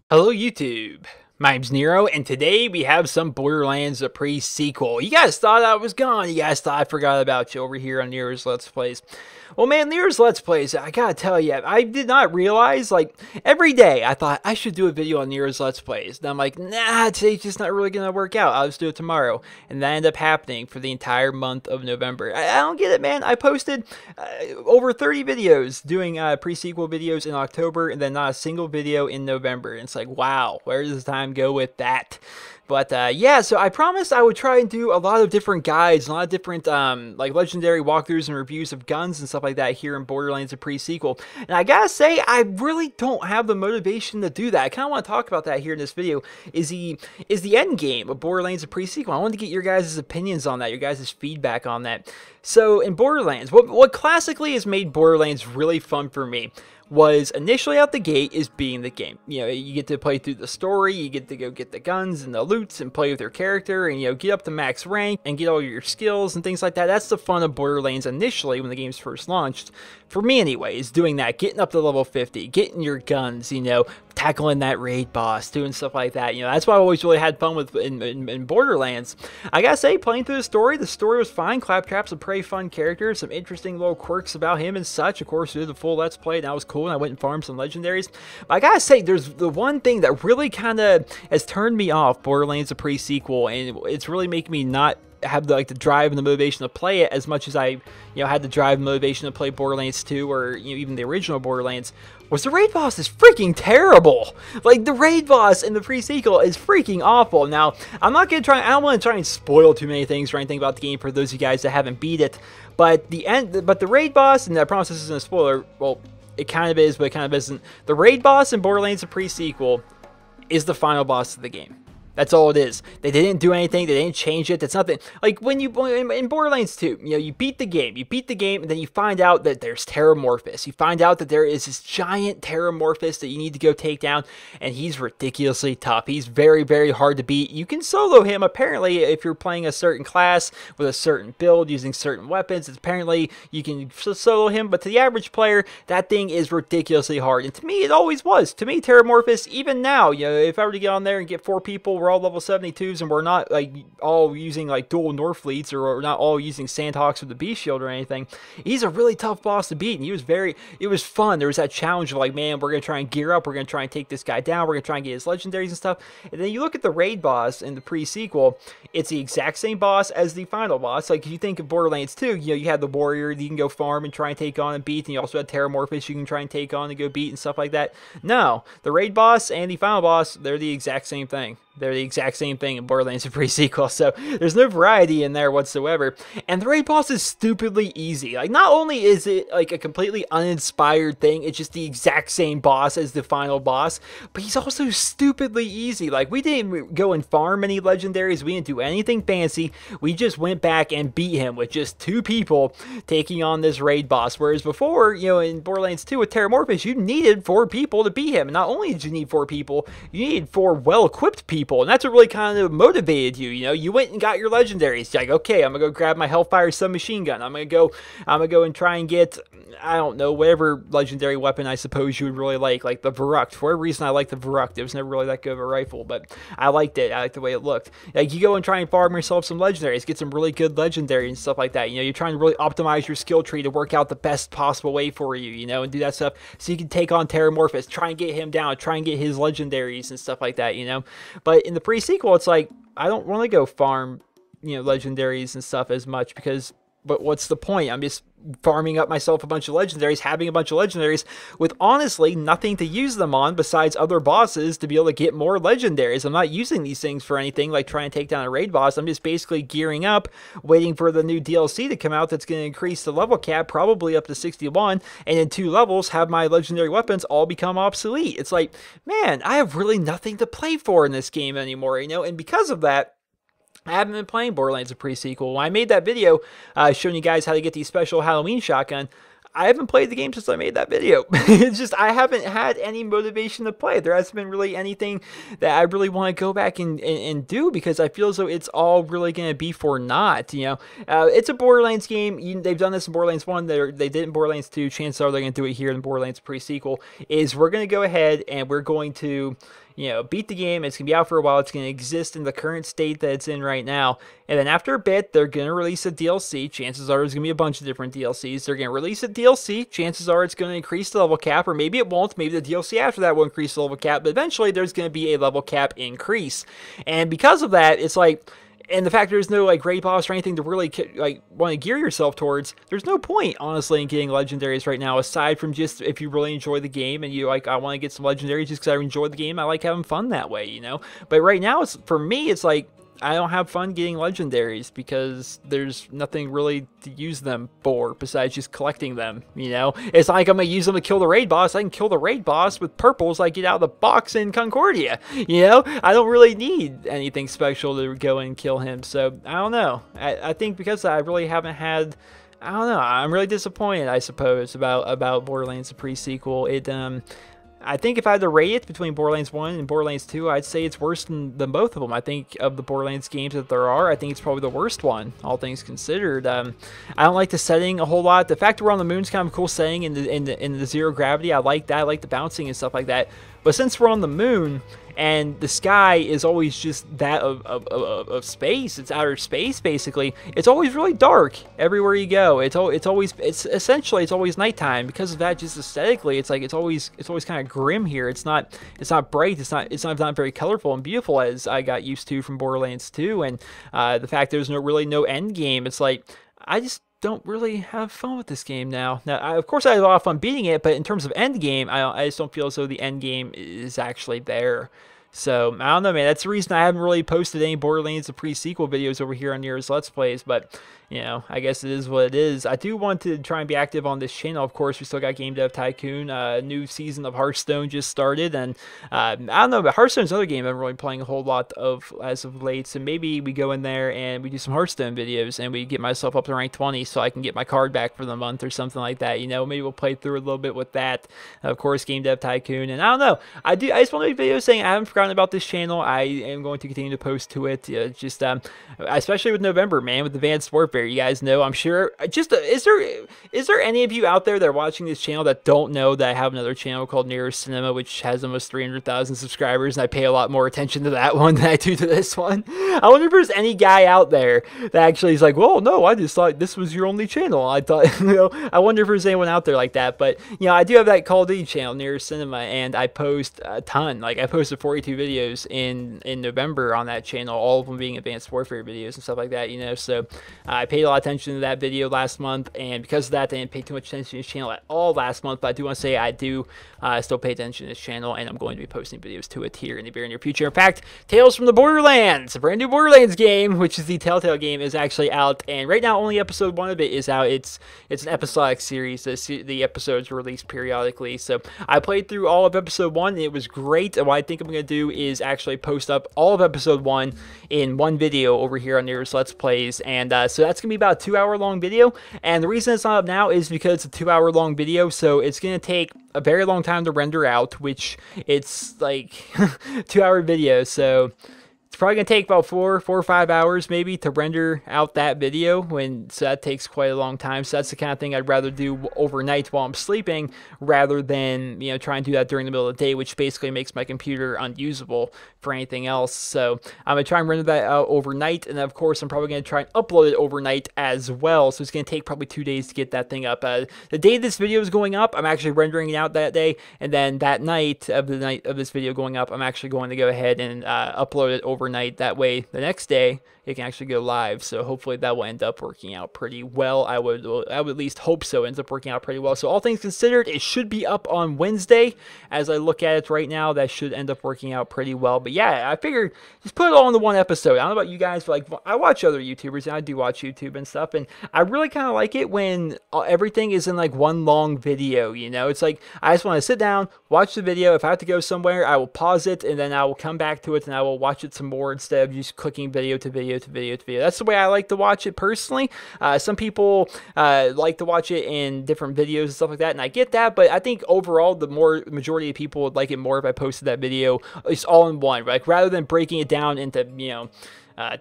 Hello YouTube, my name's Nero, and today we have some Borderlands a pre-sequel. You guys thought I was gone, you guys thought I forgot about you over here on Nero's Let's Plays. Well man, Nero's Let's Plays, I gotta tell you, I did not realize, like, every day I thought I should do a video on Nero's Let's Plays. And I'm like, nah, today's just not really gonna work out, I'll just do it tomorrow. And that ended up happening for the entire month of November. I don't get it, man. I posted over 30 videos doing pre-sequel videos in October, and then not a single video in November. And it's like, wow, where does time go with that? But yeah, so I promised I would try and do a lot of different guides, a lot of different like legendary walkthroughs and reviews of guns and stuff like that here in Borderlands a pre-sequel. And I gotta say, I really don't have the motivation to do that. I kind of want to talk about that here in this video. Is the end game of Borderlands a pre-sequel? I wanted to get your guys' opinions on that, your guys' feedback on that. So in Borderlands, what classically has made Borderlands really fun for me was initially out the gate is being the game. You know, you get to play through the story, you get to go get the guns and the loots and play with your character and, you know, get up to max rank and get all your skills and things like that. That's the fun of Borderlands initially when the game's first launched. For me anyway, is doing that, getting up to level 50, getting your guns, you know, tackling that raid boss, doing stuff like that. You know, that's why I always really had fun with in Borderlands. I gotta say, playing through the story was fine. Claptrap's a pretty fun character, some interesting little quirks about him and such. Of course, we did the full Let's Play, and that was cool, and I went and farmed some legendaries. But I gotta say, there's the one thing that really kind of has turned me off Borderlands a pre-sequel, and it's really making me not have the drive and the motivation to play it as much as I, you know, had the drive and motivation to play Borderlands 2 or, you know, even the original Borderlands. Was the raid boss is freaking terrible. Like, the raid boss in the pre-sequel is freaking awful. Now, I'm not gonna try, I don't want to try and spoil too many things or anything about the game for those of you guys that haven't beat it, but the raid boss, and I promise this isn't a spoiler, well, it kind of is, but it kind of isn't. The raid boss in Borderlands the pre-sequel is the final boss of the game. That's all it is. They didn't do anything. They didn't change it. It's nothing. Like when you in Borderlands 2, you know, you beat the game, and then you find out that there's Terramorphous. You find out that there is this giant Terramorphous that you need to go take down, and he's ridiculously tough. He's very, very hard to beat. You can solo him apparently if you're playing a certain class with a certain build using certain weapons. Apparently you can solo him, but to the average player, that thing is ridiculously hard. And to me, it always was. To me, Terramorphous, even now, you know, if I were to get on there and get 4 people. We're all level 72s, and we're not like all using like dual Norfleets, or we're not all using Sandhawks with the Beast Shield or anything. He's a really tough boss to beat, and it was fun. There was that challenge of like, man, we're gonna try and gear up, we're gonna try and take this guy down, we're gonna try and get his legendaries and stuff. And then you look at the raid boss in the pre-sequel, it's the exact same boss as the final boss. Like if you think of Borderlands 2, you know, you had the warrior that you can go farm and try and take on and beat, and you also had Terramorphous you can try and take on and go beat and stuff like that. No, the raid boss and the final boss, they're the exact same thing. They're the exact same thing in Borderlands pre-sequel, so there's no variety in there whatsoever. And the raid boss is stupidly easy. Like, not only is it like a completely uninspired thing, it's just the exact same boss as the final boss, but he's also stupidly easy. Like, we didn't go and farm any legendaries, we didn't do anything fancy, we just went back and beat him with just 2 people taking on this raid boss. Whereas before, you know, in Borderlands 2 with Terramorphous, you needed 4 people to beat him. And not only did you need 4 people, you needed 4 well-equipped people. And that's what really kind of motivated you. You know, you went and got your legendaries. Like, okay, I'm gonna go grab my Hellfire submachine gun. I'm gonna go and try and get, I don't know, whatever legendary weapon I suppose you would really like the Verrucht. For whatever reason, I like the Verrucht. It was never really that good of a rifle, but I liked it. I liked the way it looked. Like, you go and try and farm yourself some legendaries, get some really good legendary and stuff like that. You know, you're trying to really optimize your skill tree to work out the best possible way for you, you know, and do that stuff so you can take on Terramorphous, try and get him down, try and get his legendaries and stuff like that, you know. But in the pre-sequel, it's like, I don't want to go farm, you know, legendaries and stuff as much because, but what's the point? I'm just farming up myself a bunch of legendaries, having a bunch of legendaries with honestly nothing to use them on besides other bosses to be able to get more legendaries. I'm not using these things for anything like trying to take down a raid boss. I'm just basically gearing up, waiting for the new DLC to come out that's going to increase the level cap probably up to 61, and in 2 levels have my legendary weapons all become obsolete. It's like, man, I have really nothing to play for in this game anymore, you know, and because of that, I haven't been playing Borderlands a pre-sequel. When I made that video showing you guys how to get the special Halloween shotgun, I haven't played the game since I made that video. It's just I haven't had any motivation to play. There hasn't been really anything that I really want to go back and do, because I feel as though it's all really going to be for naught. It's a Borderlands game. They've done this in Borderlands 1. They did it in Borderlands 2. Chances are they're going to do it here in Borderlands pre-sequel. Is we're going to go ahead and we're going to beat the game. It's going to be out for a while. It's going to exist in the current state that it's in right now. And then after a bit, they're going to release a DLC. Chances are there's going to be a bunch of different DLCs. They're going to release a DLC. Chances are it's going to increase the level cap, or maybe it won't. Maybe the DLC after that will increase the level cap, but eventually there's going to be a level cap increase. And because of that, it's like, and the fact there's no like raid boss or anything to really like want to gear yourself towards, there's no point honestly in getting legendaries right now, aside from just if you really enjoy the game and you like, I want to get some legendaries just because I enjoy the game. I like having fun that way, But right now, it's for me, it's like I don't have fun getting legendaries because there's nothing really to use them for besides just collecting them, It's not like I'm going to use them to kill the raid boss. I can kill the raid boss with purples I get out of the box in Concordia, I don't really need anything special to go and kill him. So, I don't know. I think because I really haven't had, I don't know, I'm really disappointed, I suppose, about Borderlands, the pre-sequel. I think if I had to rate it between Borderlands 1 and Borderlands 2, I'd say it's worse than both of them. I think of the Borderlands games that there are, I think it's probably the worst one, all things considered. I don't like the setting a whole lot. The fact that we're on the moon is kind of a cool setting in the zero gravity. I like that. I like the bouncing and stuff like that. But since we're on the moon and the sky is always just that of space, it's outer space basically, it's always really dark everywhere you go. It's essentially always nighttime. Because of that, just aesthetically, it's always kind of grim here. It's not bright. It's not very colorful and beautiful as I got used to from Borderlands 2. And the fact there's really no end game. It's like I just don't really have fun with this game now. Now, of course, I had a lot of fun beating it, but in terms of end game, I just don't feel as though the end game is actually there. So, I don't know, man. That's the reason I haven't really posted any Borderlands, the pre-sequel videos over here on Nearest Let's Plays, but, I guess it is what it is. I do want to try and be active on this channel. Of course, we still got Game Dev Tycoon. A new season of Hearthstone just started, and I don't know, but Hearthstone's another game I'm really playing a whole lot of as of late, so maybe we go in there and we do some Hearthstone videos, and we get myself up to rank 20 so I can get my card back for the month or something like that, maybe we'll play through a little bit with that. Of course, Game Dev Tycoon, and I don't know, I just want to make videos saying I haven't forgotten about this channel. I am going to continue to post to it, especially with November, man, with Advanced Warfare. You guys know, I'm sure. Is there any of you out there that are watching this channel that don't know that I have another channel called Nearest Cinema, which has almost 300,000 subscribers, and I pay a lot more attention to that one than I do to this one? I wonder if there's any guy out there that actually is like, well, no, I just thought this was your only channel. I thought, I wonder if there's anyone out there like that. But I do have that Call of Duty channel, Nearest Cinema, and I post a ton. Like, I posted 42 videos in November on that channel, all of them being Advanced Warfare videos and stuff like that, so I paid a lot of attention to that video last month, and because of that, I didn't pay too much attention to this channel at all last month, but I do want to say I do still pay attention to this channel, and I'm going to be posting videos to it here in the very near future. In fact, Tales from the Borderlands, a brand new Borderlands game, which is the Telltale game, is actually out, and right now only episode 1 of it is out. It's an episodic series. The episodes are released periodically, so I played through all of episode 1, and it was great, and what I think I'm going to do is actually post up all of episode 1 in one video over here on Nearest Let's Plays, and so that's going to be about a 2-hour long video, and the reason it's not up now is because it's a 2-hour long video, so it's going to take a very long time to render out, which it's like 2-hour video, so it's probably going to take about 4 or 5 hours maybe to render out that video, so that takes quite a long time. So that's the kind of thing I'd rather do overnight while I'm sleeping rather than, try and do that during the middle of the day, which basically makes my computer unusable for anything else. So I'm going to try and render that out overnight, and of course I'm probably going to try and upload it overnight as well. So it's going to take probably 2 days to get that thing up. The day this video is going up, I'm actually rendering it out that day, and then that night of this video going up, I'm actually going to go ahead and upload it overnight. That way the next day it can actually go live, so hopefully that will end up working out pretty well. I would at least hope so. It ends up working out pretty well. So all things considered, it should be up on Wednesday. As I look at it right now, that should end up working out pretty well. But yeah, I figured just put it all into one episode. I don't know about you guys, but like, I watch other YouTubers, and I do watch YouTube and stuff, and I really kind of like it when everything is in like one long video, It's like I just want to sit down, watch the video. If I have to go somewhere, I will pause it, and then I will come back to it, and I will watch it some more instead of just clicking video to video video to video to video. That's the way I like to watch it personally. Some people like to watch it in different videos and stuff like that, and I get that, but I think overall the majority of people would like it more if I posted that video it's all in one, like rather than breaking it down into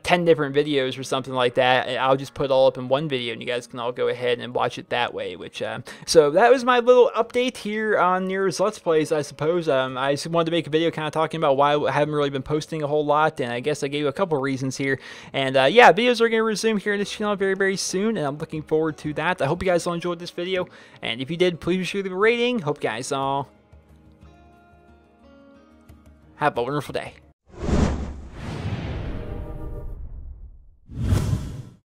10 different videos or something like that. I'll just put it all up in one video and you guys can all go ahead and watch it that way, which so that was my little update here on Near's Let's Plays, I suppose. I just wanted to make a video kind of talking about why I haven't really been posting a whole lot, and I guess I gave you a couple reasons here. And yeah, videos are going to resume here on this channel very, very soon, and I'm looking forward to that. I hope you guys all enjoyed this video, and if you did, please be sure to leave a rating. Hope you guys all have a wonderful day.